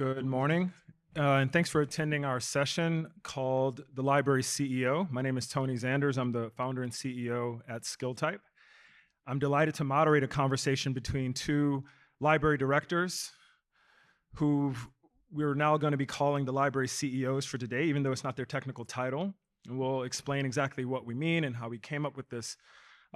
Good morning, and thanks for attending our session called The Library CEO. My name is Tony Zanders. I'm the founder and CEO at SkillType. I'm delighted to moderate a conversation between two library directors who we're now going to be calling the library CEOs for today, even though it's not their technical title. And we'll explain exactly what we mean and how we came up with this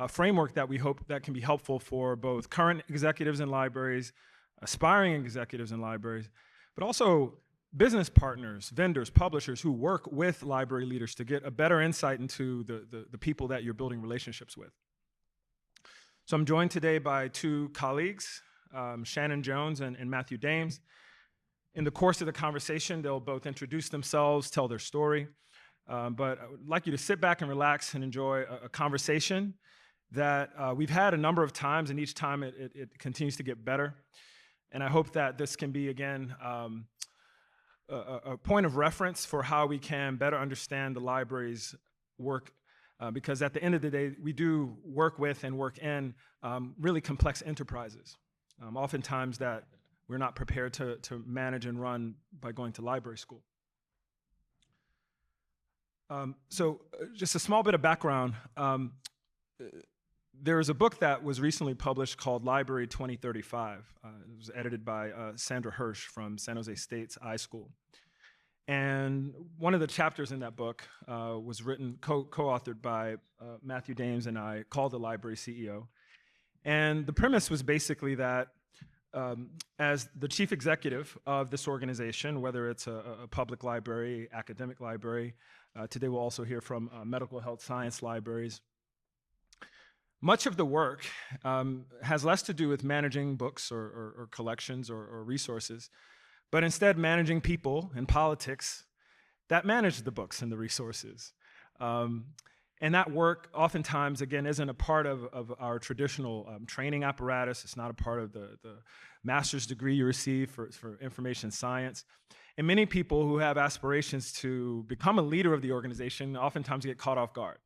framework that we hope that can be helpful for both current executives in libraries, aspiring executives in libraries, but also business partners, vendors, publishers who work with library leaders to get a better insight into the people that you're building relationships with. So I'm joined today by two colleagues, Shannon Jones and Matthew Dames. In the course of the conversation, they'll both introduce themselves, tell their story, but I would like you to sit back and relax and enjoy a conversation that we've had a number of times, and each time it continues to get better. And I hope that this can be, again, a point of reference for how we can better understand the library's work, because at the end of the day, we do work with and work in really complex enterprises, oftentimes that we're not prepared to manage and run by going to library school. So just a small bit of background. There is a book that was recently published called Library 2035. It was edited by Sandra Hirsch from San Jose State's iSchool. And one of the chapters in that book was written, co-authored by Matthew Dames and I, called The Library CEO. And the premise was basically that as the chief executive of this organization, whether it's a public library, academic library, today we'll also hear from medical health science libraries, much of the work has less to do with managing books or collections or resources, but instead managing people and politics that manage the books and the resources. And that work oftentimes, again, isn't a part of our traditional training apparatus. It's not a part of the master's degree you receive for information science. And many people who have aspirations to become a leader of the organization oftentimes get caught off guard.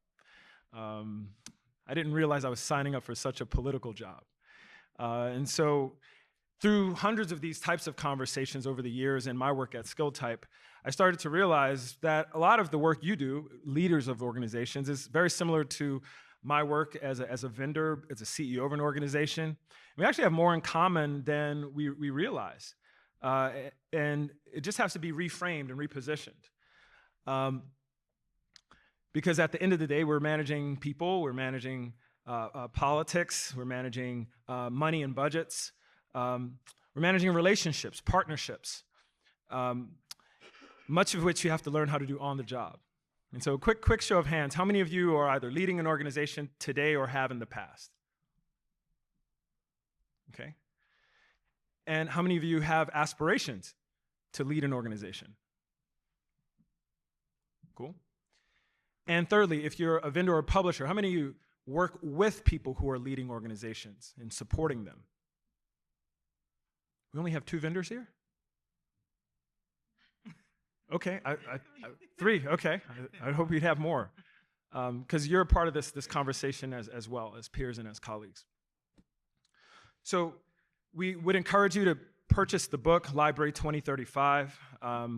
I didn't realize I was signing up for such a political job. And so through hundreds of these types of conversations over the years in my work at SkillType, I started to realize that a lot of the work you do, leaders of organizations, is very similar to my work as a vendor, as a CEO of an organization. We actually have more in common than we realize. And it just has to be reframed and repositioned. Because at the end of the day, we're managing people, we're managing politics, we're managing money and budgets, we're managing relationships, partnerships, much of which you have to learn how to do on the job. And so quick show of hands, how many of you are either leading an organization today or have in the past? Okay. And how many of you have aspirations to lead an organization? Cool. And thirdly, if you're a vendor or a publisher, how many of you work with people who are leading organizations and supporting them? We only have 2 vendors here? Okay, three, okay. I hope we'd have more. Because you're a part of this conversation as well, as peers and as colleagues. So we would encourage you to purchase the book, Library 2035.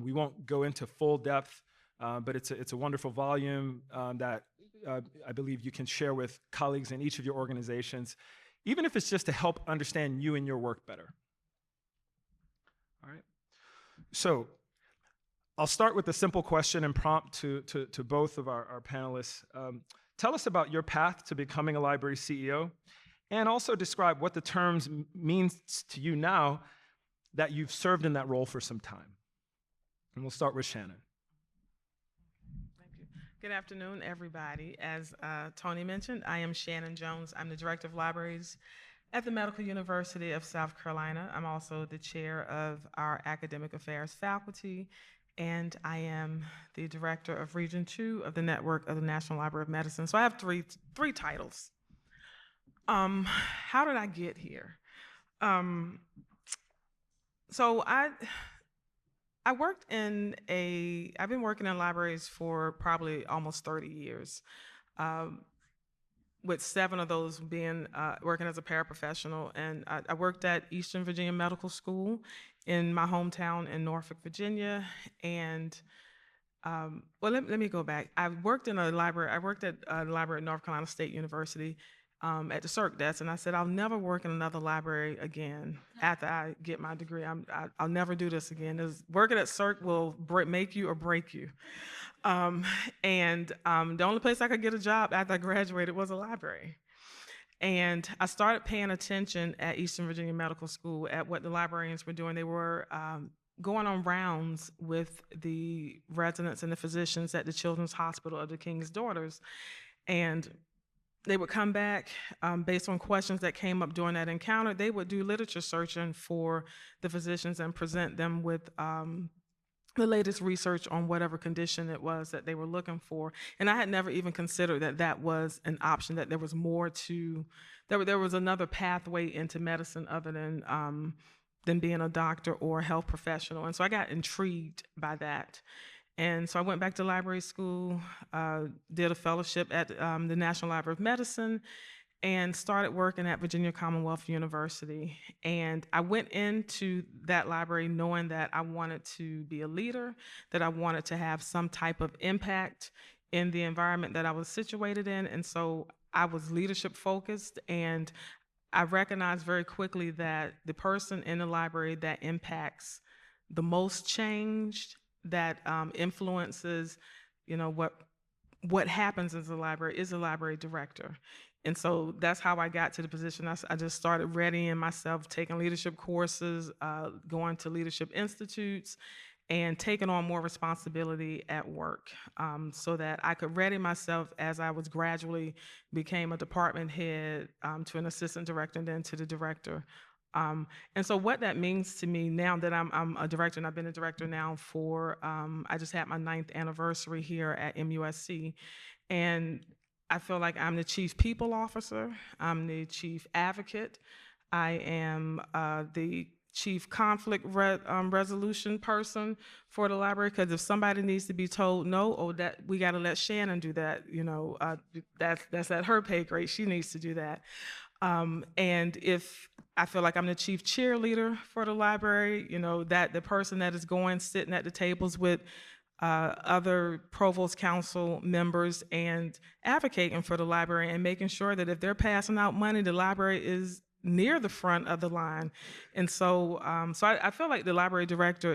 We won't go into full depth, but it's a wonderful volume that I believe you can share with colleagues in each of your organizations, even if it's just to help understand you and your work better. All right. So I'll start with a simple question and prompt to both of our panelists. Tell us about your path to becoming a library CEO, and also describe what the terms means to you now that you've served in that role for some time. And we'll start with Shannon. Thank you. Good afternoon, everybody. As Tony mentioned, I am Shannon Jones. I'm the Director of Libraries at the Medical University of South Carolina. I'm also the chair of our Academic Affairs faculty, and I am the Director of Region 2 of the Network of the National Library of Medicine. So I have three titles. How did I get here? So I've been working in libraries for probably almost 30 years. with 7 of those being working as a paraprofessional. And I worked at Eastern Virginia Medical School in my hometown in Norfolk, Virginia. And well, let me go back. I worked in a library. I worked at a library at North Carolina State University at the circ desk, and I said, I'll never work in another library again after I get my degree. I'll never do this again. Working at circ will make you or break you. And the only place I could get a job after I graduated was a library. And I started paying attention at Eastern Virginia Medical School at what the librarians were doing. They were going on rounds with the residents and the physicians at the Children's Hospital of the King's Daughters. And they would come back based on questions that came up during that encounter. They would do literature searching for the physicians and present them with the latest research on whatever condition it was that they were looking for. And I had never even considered that that was an option, that there was more to, there was another pathway into medicine other than being a doctor or a health professional. And so I got intrigued by that. And so I went back to library school, did a fellowship at the National Library of Medicine, and started working at Virginia Commonwealth University. And I went into that library knowing that I wanted to be a leader, that I wanted to have some type of impact in the environment that I was situated in. And so I was leadership focused, and I recognized very quickly that the person in the library that impacts the most change, that influences, what happens as a library, is a library director. And so that's how I got to the position. I just started readying myself, taking leadership courses, going to leadership institutes, and taking on more responsibility at work, so that I could ready myself as I was gradually became a department head, to an assistant director, and then to the director. And so what that means to me now that I'm a director, and I've been a director now for, I just had my 9th anniversary here at MUSC, and I feel like I'm the chief people officer, I'm the chief advocate, I am the chief conflict resolution person for the library, because if somebody needs to be told no, oh, that we got to let Shannon do that, that's at her pay grade, she needs to do that. And if I feel like I'm the chief cheerleader for the library, that the person that is sitting at the tables with other provost council members and advocating for the library and making sure that if they're passing out money, the library is near the front of the line. And so, I feel like the library director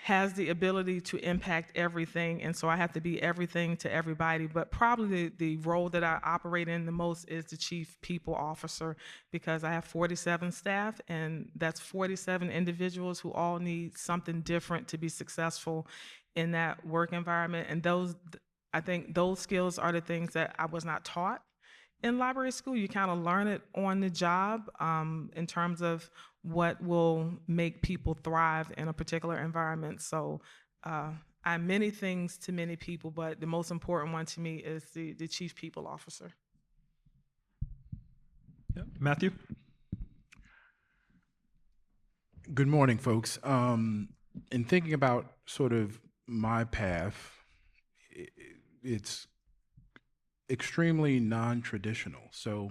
has the ability to impact everything, and so I have to be everything to everybody. But probably the role that I operate in the most is the chief people officer, because I have 47 staff, and that's 47 individuals who all need something different to be successful in that work environment. And I think those skills are the things that I was not taught in library school. You kind of learn it on the job, in terms of what will make people thrive in a particular environment. So I'm many things to many people, but the most important one to me is the chief people officer. Yeah. Matthew? Good morning, folks. In thinking about sort of my path, it's extremely non-traditional. So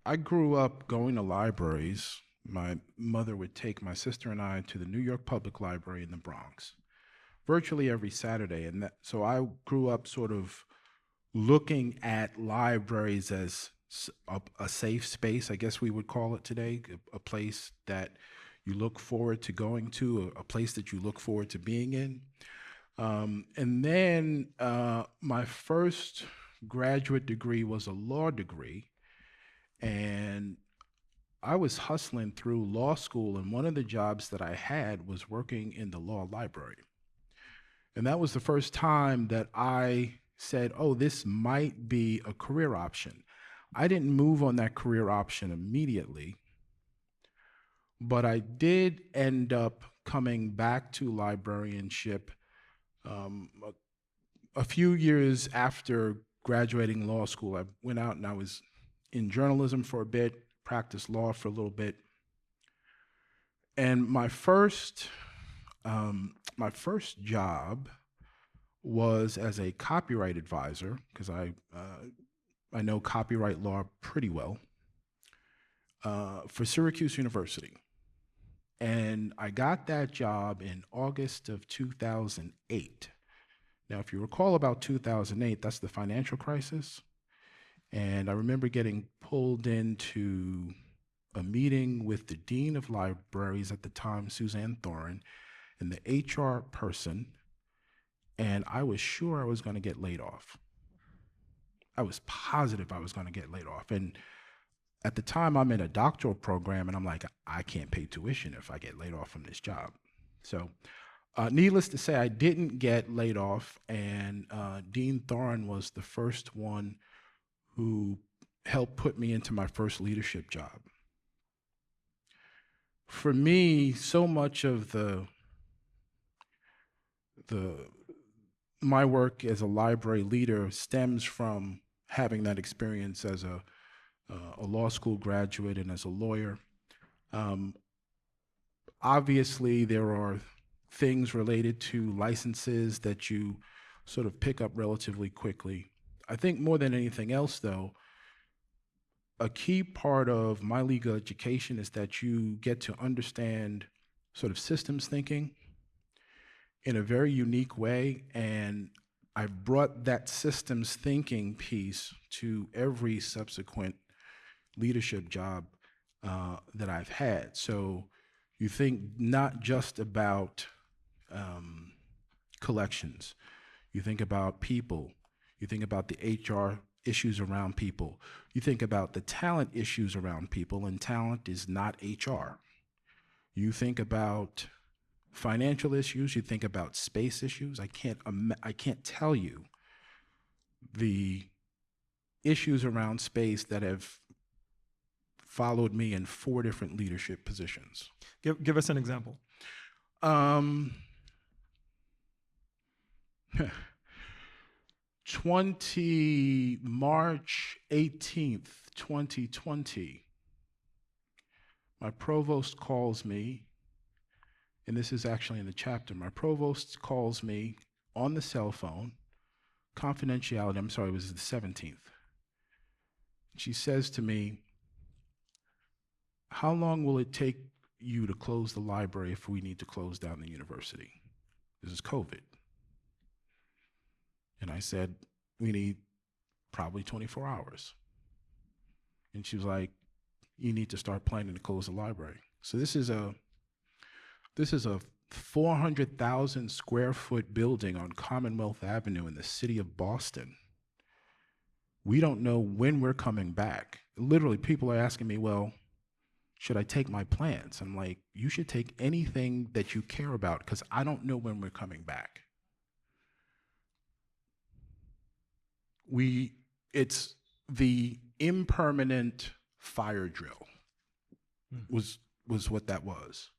I grew up going to libraries. My mother would take my sister and I to the New York Public Library in the Bronx virtually every Saturday. And so I grew up sort of looking at libraries as a safe space, I guess we would call it today, a place that you look forward to going to, a place that you look forward to being in. And then my first graduate degree was a law degree, and I was hustling through law school, and one of the jobs that I had was working in the law library. And that was the first time that I said, oh, this might be a career option. I didn't move on that career option immediately, but I did end up coming back to librarianship a few years after graduating law school. I went out and I was in journalism for a bit, practiced law for a little bit. And my first job was as a copyright advisor, because I know copyright law pretty well, for Syracuse University. And I got that job in August of 2008. Now, if you recall about 2008, that's the financial crisis. And I remember getting pulled into a meeting with the dean of libraries at the time, Suzanne Thorin, and the HR person, and I was sure I was going to get laid off. I was positive I was going to get laid off. And at the time, I'm in a doctoral program, and I'm like, I can't pay tuition if I get laid off from this job. So needless to say, I didn't get laid off, and Dean Thorin was the first one who helped put me into my first leadership job. For me, so much of my work as a library leader stems from having that experience as a law school graduate and as a lawyer. Obviously, there are things related to licenses that you sort of pick up relatively quickly. I think more than anything else, though, a key part of my legal education is that you get to understand sort of systems thinking in a very unique way, and I've brought that systems thinking piece to every subsequent leadership job that I've had. So you think not just about collections, you think about people, you think about the HR issues around people, you think about the talent issues around people, and talent is not HR. You think about financial issues, you think about space issues. I can't tell you the issues around space that have followed me in 4 different leadership positions. Give us an example. March 18th, 2020, my provost calls me, and this is actually in the chapter. My provost calls me on the cell phone, confidentiality, I'm sorry, it was the 17th. She says to me, "How long will it take you to close the library if we need to close down the university? This is COVID." And I said, "We need probably 24 hours. And she was like, "You need to start planning to close the library." So this is a 400,000 square foot building on Commonwealth Avenue in the city of Boston. We don't know when we're coming back. Literally, people are asking me, "Well, should I take my plans?" I'm like, "You should take anything that you care about, because I don't know when we're coming back." It's the impermanent fire drill was what that was.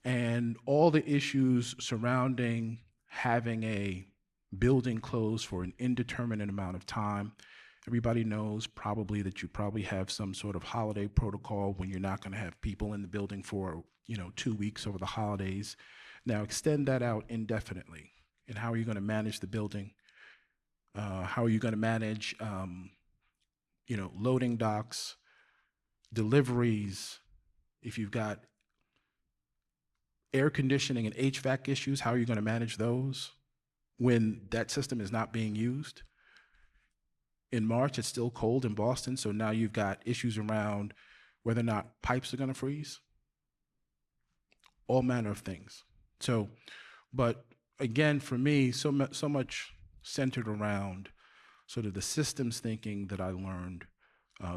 And all the issues surrounding having a building closed for an indeterminate amount of time. Everybody knows probably that you probably have some sort of holiday protocol when you're not going to have people in the building for 2 weeks over the holidays. Now extend that out indefinitely. And how are you going to manage the building? How are you going to manage loading docks, deliveries? If you've got air conditioning and HVAC issues, how are you going to manage those when that system is not being used? In March, it's still cold in Boston, so now you've got issues around whether or not pipes are going to freeze. All manner of things. So, but again, for me, so much centered around sort of the systems thinking that I learned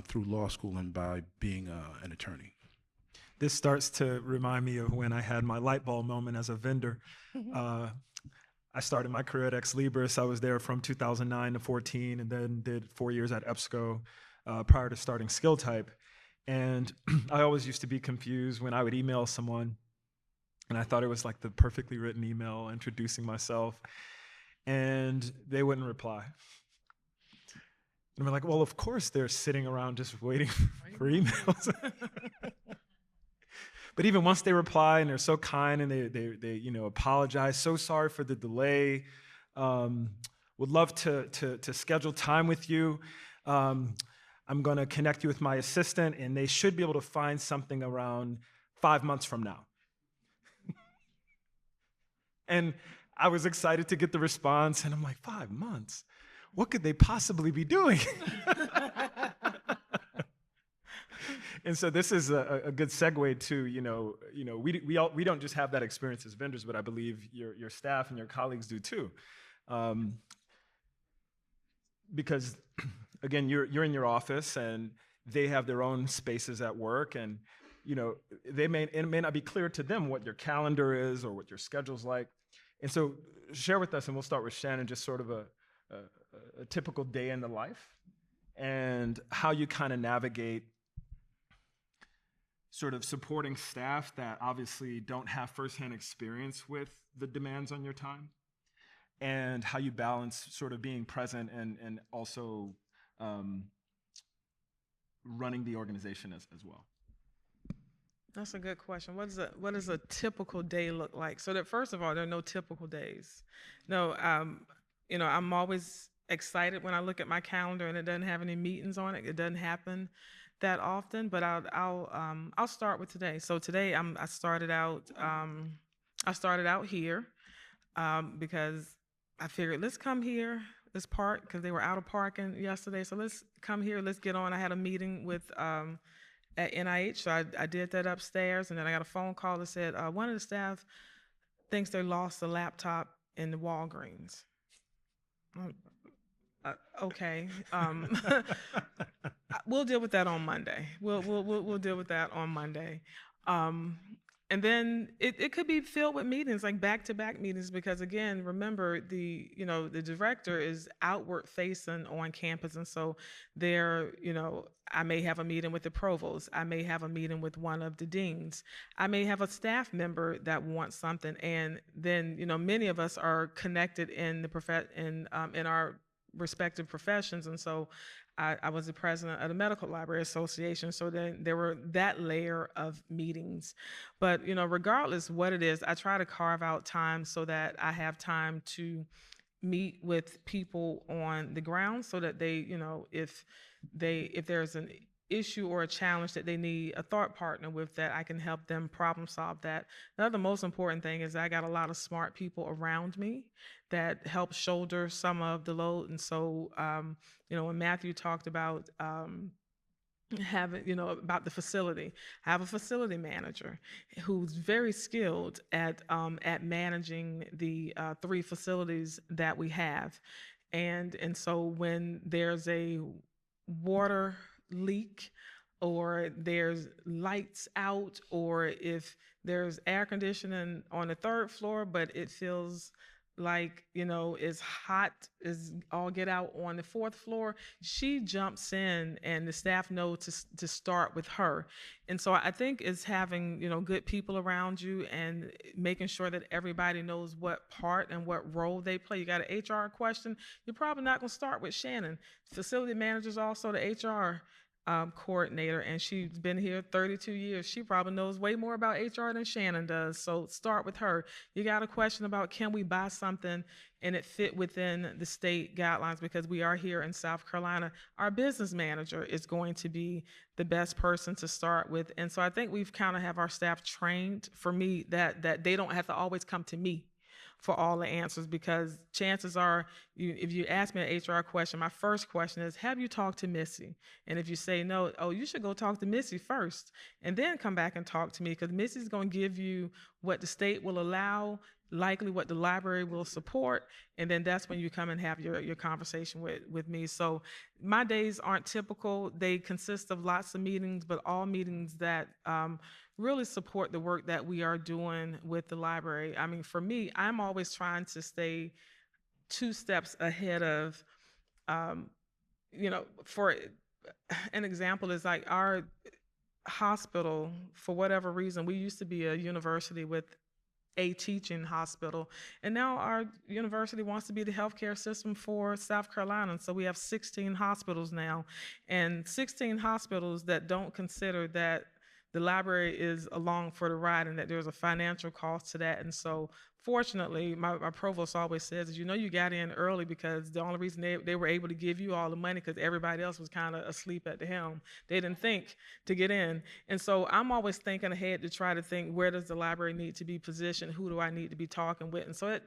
through law school and by being an attorney. This starts to remind me of when I had my light bulb moment as a vendor. I started my career at Ex Libris. I was there from 2009 to 14, and then did 4 years at EBSCO prior to starting SkillType. And I always used to be confused when I would email someone, and I thought it was like the perfectly written email introducing myself, and they wouldn't reply. And I'm like, well, of course they're sitting around just waiting for emails. But even once they reply and they're so kind and they apologize, so sorry for the delay, would love to schedule time with you. I'm going to connect you with my assistant, and they should be able to find something around 5 months from now. And I was excited to get the response, and I'm like, 5 months? What could they possibly be doing? And so this is a good segue to, we don't just have that experience as vendors, but I believe your staff and your colleagues do too. Because again, you're in your office and they have their own spaces at work, and it may not be clear to them what your calendar is or what your schedule's like. And so share with us, and we'll start with Shannon, just sort of a typical day in the life and how you kind of navigate sort of supporting staff that obviously don't have firsthand experience with the demands on your time, and how you balance sort of being present and also running the organization as well. That's a good question. What does a typical day look like? So that first of all, there are no typical days. No, I'm always excited when I look at my calendar and it doesn't have any meetings on it. It doesn't happen that often, but I'll start with today. So today I started out here because I figured let's come here, let's park, because they were out of parking yesterday. So let's come here, let's get on. I had a meeting with at NIH, so I did that upstairs, and then I got a phone call that said one of the staff thinks they lost a laptop in the Walgreens. Okay, we'll deal with that on Monday. We'll deal with that on Monday. And then it could be filled with meetings, like back-to-back meetings, because again, remember the director is outward facing on campus, and so I may have a meeting with the provost, I may have a meeting with one of the deans, I may have a staff member that wants something, and then many of us are connected in our respective professions, and so I was the president of the Medical Library Association, so then there were that layer of meetings. But regardless what it is, I try to carve out time so that I have time to meet with people on the ground, so that they, if there's an issue or a challenge that they need a thought partner with, that I can help them problem solve that. The other most important thing is I got a lot of smart people around me that help shoulder some of the load. And so, when Matthew talked about having, about the facility, I have a facility manager who's very skilled at managing the 3 facilities that we have. And so when there's a water leak, or there's lights out, or if there's air conditioning on the 3rd floor, but it feels like it's hot as all get out on the 4th floor, she jumps in, and the staff know to start with her. And so I think it's having good people around you and making sure that everybody knows what part and what role they play. You got an HR question, you're probably not going to start with Shannon. Facility manager's also the HR coordinator, and she's been here 32 years. She probably knows way more about HR than Shannon does, so start with her. You got a question about can we buy something and it fit within the state guidelines, because we are here in South Carolina. Our business manager is going to be the best person to start with. And so I think we've kind of have our staff trained, for me, that they don't have to always come to me for all the answers, because chances are, if you ask me an HR question, my first question is, have you talked to Missy? And if you say no, you should go talk to Missy first and then come back and talk to me, because Missy's going to give you what the state will allow, likely what the library will support, and then that's when you come and have your conversation with me. So my days aren't typical. They consist of lots of meetings, but all meetings that really support the work that we are doing with the library. I mean, for me, I'm always trying to stay 2 steps ahead of, for an example is like our hospital, for whatever reason, we used to be a university with a teaching hospital, and now our university wants to be the healthcare system for South Carolina. And so we have 16 hospitals now, and 16 hospitals that don't consider that the library is along for the ride and that there's a financial cost to that. And so fortunately, my provost always says, is, you got in early because the only reason they were able to give you all the money because everybody else was kind of asleep at the helm. They didn't think to get in. And so I'm always thinking ahead to try to think, where does the library need to be positioned? Who do I need to be talking with? And so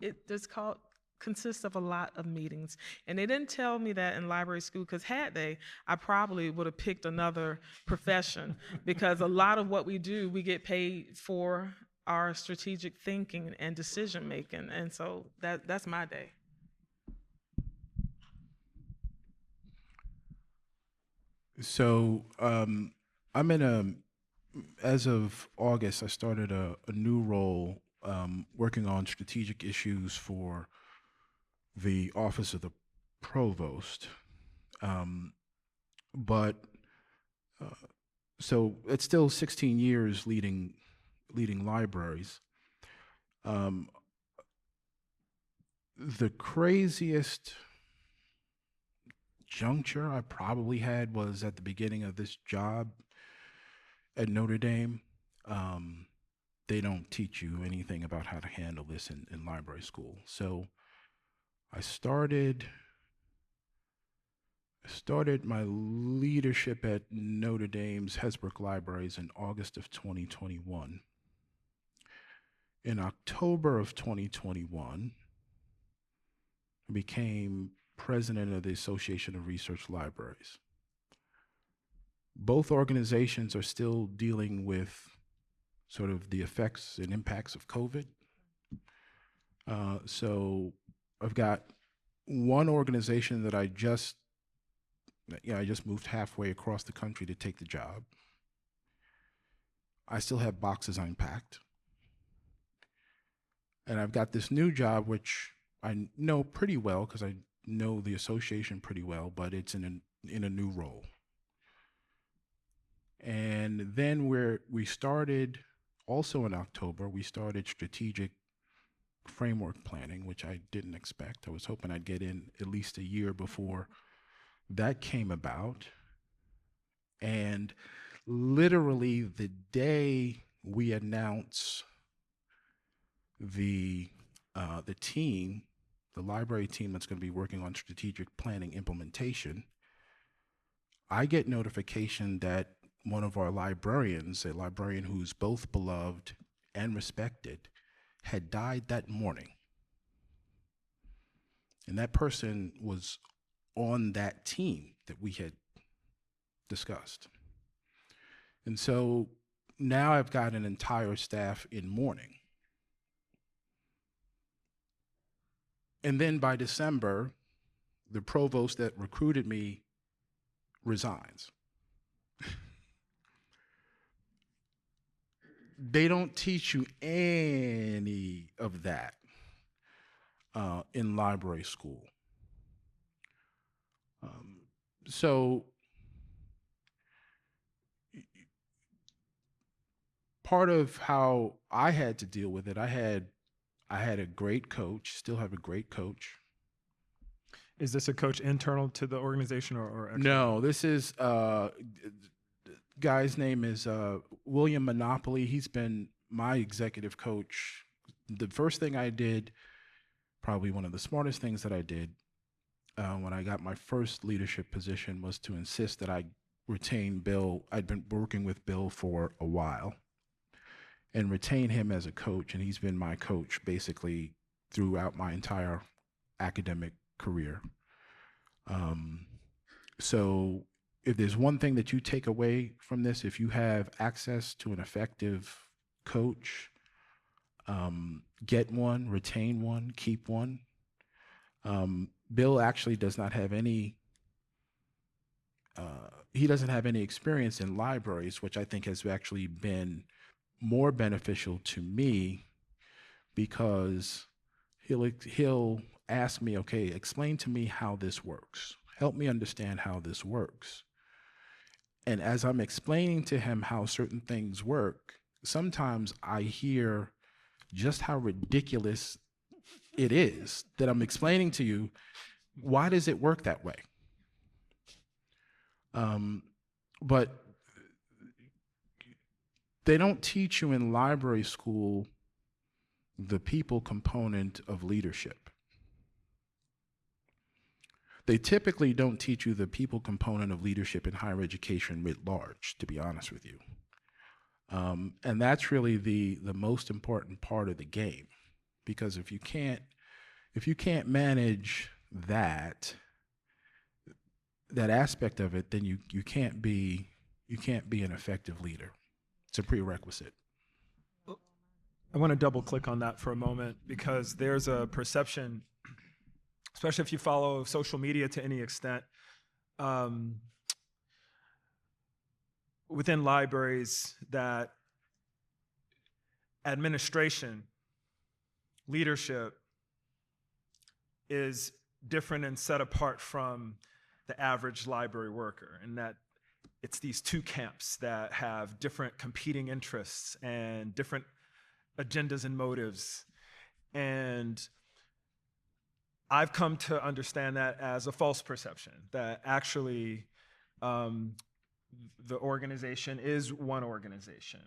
it's called consists of a lot of meetings. And they didn't tell me that in library school, because had they, I probably would have picked another profession, because a lot of what we do, we get paid for our strategic thinking and decision making. And so that's my day. So I'm as of August, I started a new role working on strategic issues for the Office of the Provost. But so it's still 16 years leading libraries. The craziest juncture I probably had was at the beginning of this job at Notre Dame. They don't teach you anything about how to handle this in library school. So I started my leadership at Notre Dame's Hesbrook Libraries in August of 2021. In October of 2021, I became president of the Association of Research Libraries. Both organizations are still dealing with sort of the effects and impacts of COVID. So I've got one organization that I just moved halfway across the country to take the job. I still have boxes unpacked. And I've got this new job, which I know pretty well because I know the association pretty well, but it's in a new role. And then we started, also in October, we started strategic framework planning, which I didn't expect. I was hoping I'd get in at least a year before that came about. And literally the day we announce the team, the library team that's going to be working on strategic planning implementation, I get notification that one of our librarians, a librarian who's both beloved and respected, had died that morning. And that person was on that team that we had discussed. And so now I've got an entire staff in mourning. And then by December, the provost that recruited me resigns. They don't teach you any of that in library school. So part of how I had to deal with it, I had a great coach, still have a great coach. Is this a coach internal to the organization or external? No, this is guy's name is William Monopoly. He's been my executive coach. The first thing I did, probably one of the smartest things that I did when I got my first leadership position, was to insist that I retain Bill. I'd been working with Bill for a while, and retain him as a coach. And he's been my coach basically throughout my entire academic career. So if there's one thing that you take away from this, if you have access to an effective coach, get one, retain one, keep one. Bill actually does not have any, he doesn't have any experience in libraries, which I think has actually been more beneficial to me, because he'll ask me, okay, explain to me how this works. Help me understand how this works. And as I'm explaining to him how certain things work, sometimes I hear just how ridiculous it is that I'm explaining to you. Why does it work that way? But they don't teach you in library school the people component of leadership. They typically don't teach you the people component of leadership in higher education writ large, to be honest with you. And that's really the most important part of the game, because if you can't manage that aspect of it, then you can't be an effective leader. It's a prerequisite. I want to double click on that for a moment, because there's a perception, especially if you follow social media to any extent, within libraries, that administration, leadership is different and set apart from the average library worker, and that it's these two camps that have different competing interests and different agendas and motives. And I've come to understand that as a false perception, that actually the organization is one organization.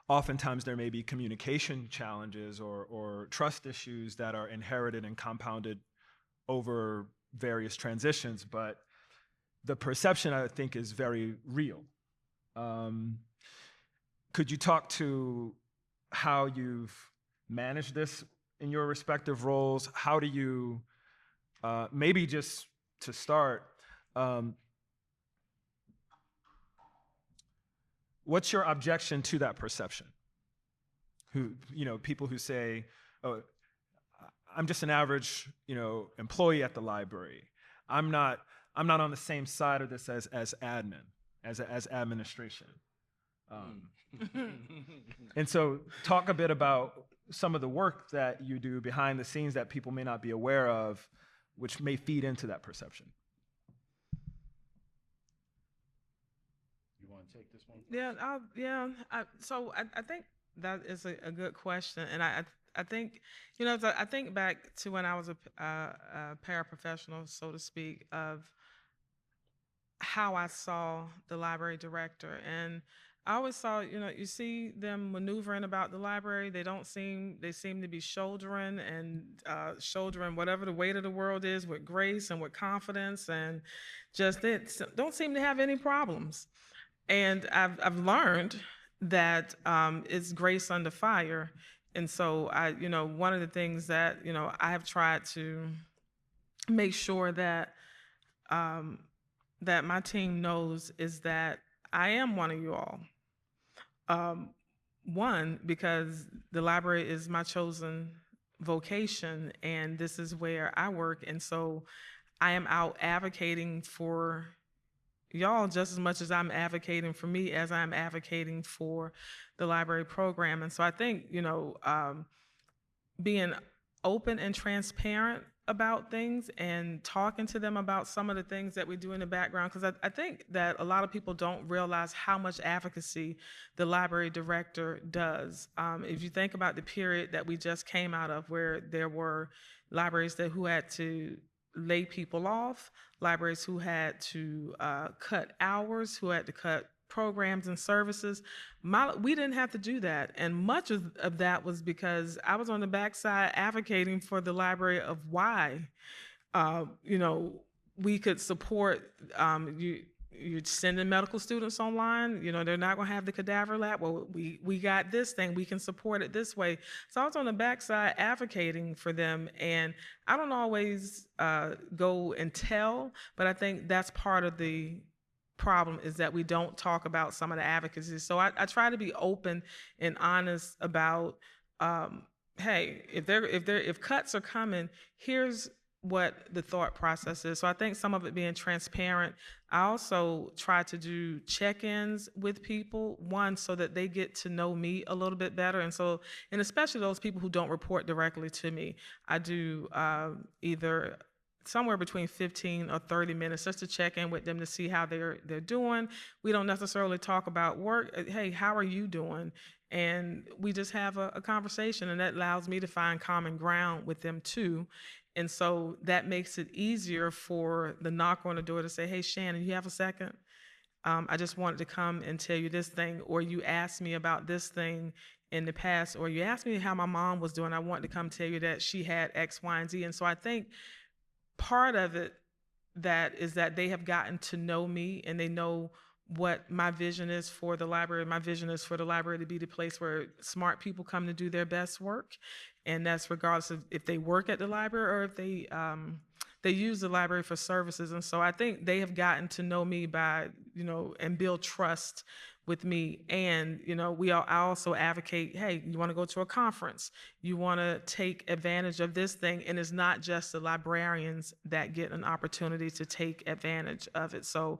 Oftentimes there may be communication challenges or trust issues that are inherited and compounded over various transitions, but the perception, I think, is very real. Could you talk to how you've managed this in your respective roles? How do you, maybe just to start, what's your objection to that perception? People who say, "Oh, I'm just an average, employee at the library. I'm not on the same side of this as admin, as administration." And so talk a bit about some of the work that you do behind the scenes that people may not be aware of, which may feed into that perception. You want to take this one? So I think that is a good question, and I think, I think back to when I was a paraprofessional, so to speak, of how I saw the library director. And I always saw, you see them maneuvering about the library. They seem to be shouldering whatever the weight of the world is with grace and with confidence, and just they don't seem to have any problems. And I've learned that it's grace under fire. And so one of the things that, I have tried to make sure that that my team knows is that I am one of you all. One, because the library is my chosen vocation, and this is where I work. And so I am out advocating for y'all just as much as I'm advocating for me, as I'm advocating for the library program. And so I think, being open and transparent about things and talking to them about some of the things that we do in the background, because I think that a lot of people don't realize how much advocacy the library director does. If you think about the period that we just came out of, where there were libraries who had to lay people off, libraries who had to cut hours, who had to cut programs and services. We didn't have to do that. And much of that was because I was on the backside advocating for the library of why, we could support, you're sending medical students online, they're not going to have the cadaver lab. Well, we got this thing, we can support it this way. So I was on the backside advocating for them, and I don't always go and tell, but I think that's part of the problem, is that we don't talk about some of the advocacy. So I try to be open and honest about, hey, if cuts are coming, here's what the thought process is. So I think some of it being transparent. I also try to do check-ins with people, one, so that they get to know me a little bit better. And especially those people who don't report directly to me. I do either somewhere between 15 or 30 minutes just to check in with them to see how they're doing. We don't necessarily talk about work. Hey, how are you doing? And we just have a conversation, and that allows me to find common ground with them too. And so that makes it easier for the knock on the door to say, hey, Shannon, you have a second? I just wanted to come and tell you this thing, or you asked me about this thing in the past, or you asked me how my mom was doing. I wanted to come tell you that she had X, Y, and Z. And so I think part of it that is that they have gotten to know me and they know what my vision is for the library. My vision is for the library to be the place where smart people come to do their best work, and that's regardless of if they work at the library or if they use the library for services. And so I think they have gotten to know me by, and build trust with me. And, I also advocate, hey, you want to go to a conference, you want to take advantage of this thing. And it's not just the librarians that get an opportunity to take advantage of it. So,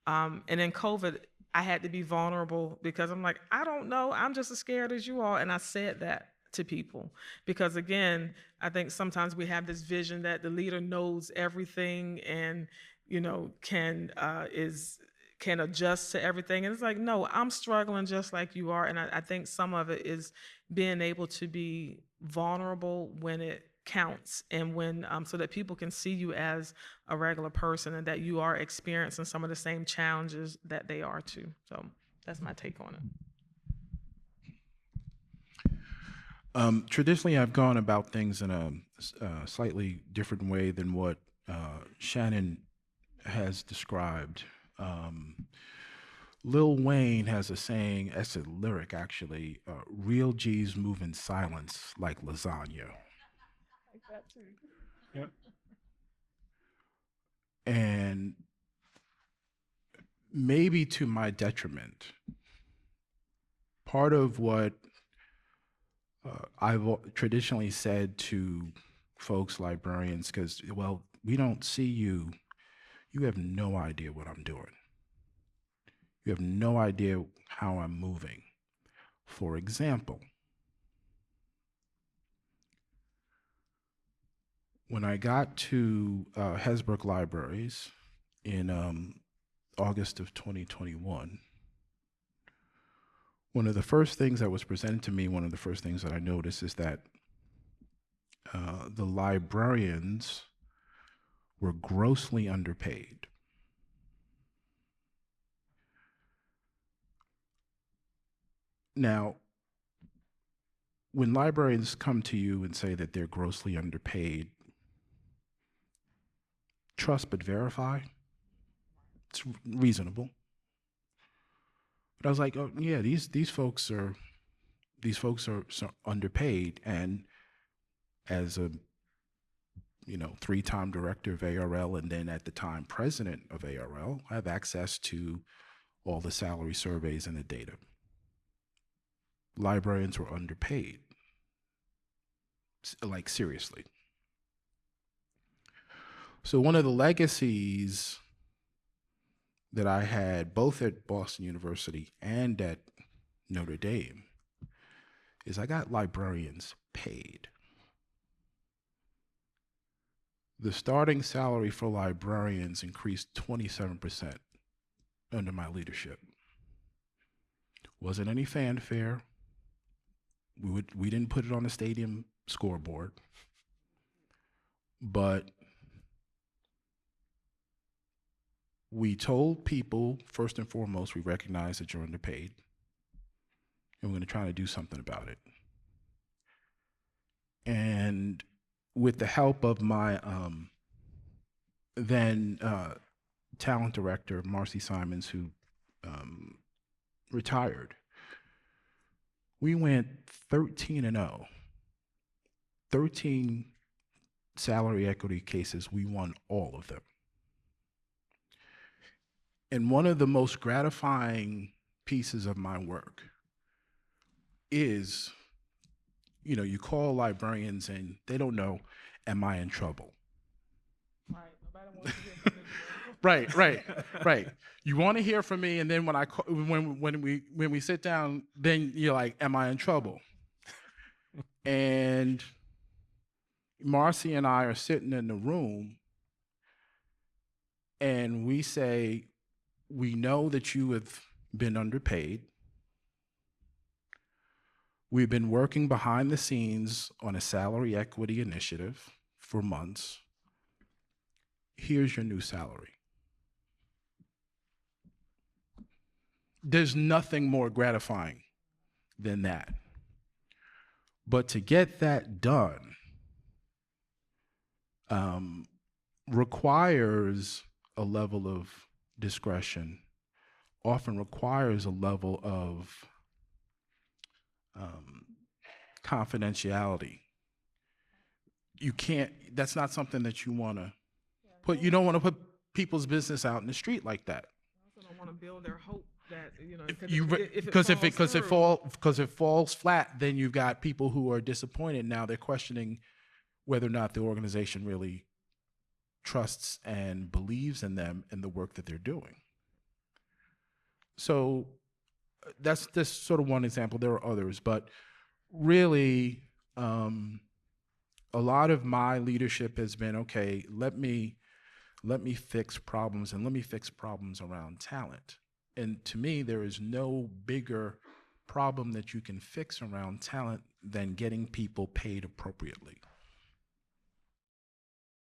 and in COVID, I had to be vulnerable because I'm like, I don't know, I'm just as scared as you are. And I said that to people because, again, I think sometimes we have this vision that the leader knows everything and, can adjust to everything. And it's like, no, I'm struggling just like you are. And I think some of it is being able to be vulnerable when it counts and when so that people can see you as a regular person and that you are experiencing some of the same challenges that they are too. So that's my take on it. Traditionally, I've gone about things in a slightly different way than what Shannon has described. Lil Wayne has a saying, that's a lyric actually, real G's move in silence like lasagna. Like that too. Yep. And maybe to my detriment, part of what I've traditionally said to folks, librarians, because, well, we don't see you, you have no idea what I'm doing. You have no idea how I'm moving. For example, when I got to Hesbrook Libraries in August of 2021, one of the first things that was presented to me, one of the first things that I noticed is that the librarians were grossly underpaid. Now, when librarians come to you and say that they're grossly underpaid, trust but verify. It's reasonable. But I was like, oh yeah, these folks are so underpaid, and as a 3-time director of ARL and then at the time president of ARL, I have access to all the salary surveys and the data. Librarians were underpaid, like seriously. So one of the legacies that I had both at Boston University and at Notre Dame is I got librarians paid. The starting salary for librarians increased 27% under my leadership. Wasn't any fanfare. We didn't put it on the stadium scoreboard, but we told people, first and foremost, we recognize that you're underpaid, and we're going to try to do something about it. And with the help of my then talent director, Marcy Simons, who retired, we went 13-0. 13 salary equity cases, we won all of them. And one of the most gratifying pieces of my work is, you call librarians and they don't know, am I in trouble? Right. Nobody wants to hear from me. Right. You want to hear from me, and then when we sit down, then you're like, am I in trouble? And Marcy and I are sitting in the room, and we say, we know that you have been underpaid. We've been working behind the scenes on a salary equity initiative for months. Here's your new salary. there's nothing more gratifying than that. But to get that done requires a level of discretion, often requires a level of confidentiality. You can't, that's not something that you want to put, you don't want to put people's business out in the street like that. I also don't want to build their hope that, you know, Because if it falls flat, then you've got people who are disappointed. Now they're questioning whether or not the organization really trusts and believes in them and the work that they're doing. So that's just sort of one example. There are others, but really, a lot of my leadership has been, okay, let me fix problems, and let me fix problems around talent. And to me, there is no bigger problem that you can fix around talent than getting people paid appropriately.